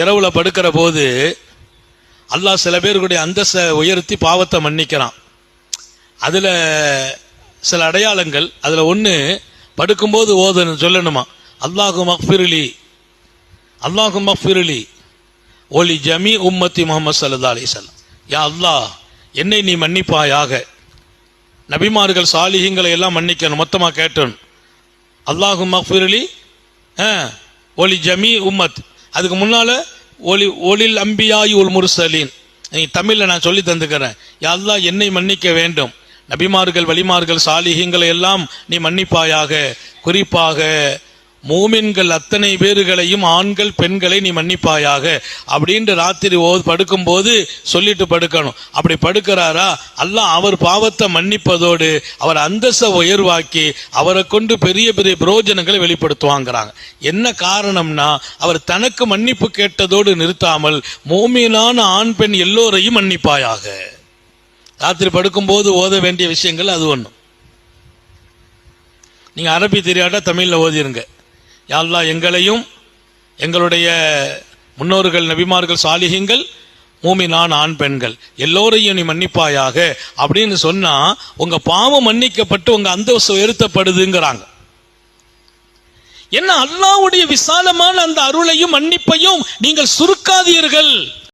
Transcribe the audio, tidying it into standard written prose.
இரவுல படுக்கிற போது அல்லாஹ் சில பேருடைய அந்தஸ்தை உயர்த்தி பாவத்தை மன்னிக்கிறான். அதுல சில அடையாளங்கள், அதுல ஒண்ணு படுக்கும்போது ஓதணும், சொல்லணுமா, அல்லாஹு மக்ஃபிர்லி அல்லாஹு மக்ஃபிர்லி ஒலி ஜமீ உம்மத்தி முஹம்மது ஸல்லல்லாஹு அலைஹி வஸல்லம். யா அல்லாஹ், என்னை நீ மன்னிப்பாயாக. நபிமார்கள் சாலிஹீங்களை எல்லாம் மன்னிக்கணும், மொத்தமா கேட்டணும். அல்லாஹு மக்ஃபிர்லி ஒலி ஜமீ உம்மத். அதுக்கு முன்னால ஒலில் அம்பியாயி உல் முர்சலீன். நீ தமிழ்ல நான் சொல்லி தந்துக்கிறேன். யா அல்லாஹ், என்னை மன்னிக்க வேண்டும், நபிமார்கள் வலிமார்கள் சாலிஹீங்களை எல்லாம் நீ மன்னிப்பாயாக. குறிப்பாக மூமின்கள் அத்தனை பேர்களையும், ஆண்கள் பெண்களை நீ மன்னிப்பாயாக அப்படின்ற ராத்திரி படுக்கும்போது சொல்லிட்டு படுக்கணும். அப்படி படுக்கிறாரா, அல்லாஹ் அவர் பாவத்தை மன்னிப்பதோடு அவர் அந்தஸ்தை உயர்வாக்கி அவரை கொண்டு பெரிய பெரிய பிரயோஜனங்களை வெளிப்படுத்துவாங்கிறாங்க. என்ன காரணம்னா, அவர் தனக்கு மன்னிப்பு கேட்டதோடு நிறுத்தாமல் மூமினான ஆண் பெண் எல்லோரையும் மன்னிப்பாயாக. ராத்திரி படுக்கும்போது ஓத வேண்டிய விஷயங்கள் அது ஒன்று. நீங்க அரபி தெரியாட்டா தமிழ்ல ஓதிருங்க. யா அல்லாஹ், எங்களையும் எங்களுடைய முன்னோர்கள் நபிமார்கள் சாலிஹீங்கள் மூமினான ஆண் பெண்கள் எல்லோரையும் நீ மன்னிப்பாயாக அப்படின்னு சொன்னா உங்க பாவம் மன்னிக்கப்பட்டு உங்க அந்தஸ்து உயர்த்தப்படுதுங்கிறாங்க. என்ன, அல்லாஹ்வுடைய விசாலமான அந்த அருளையும் மன்னிப்பையும் நீங்கள் சுருக்காதீர்கள்.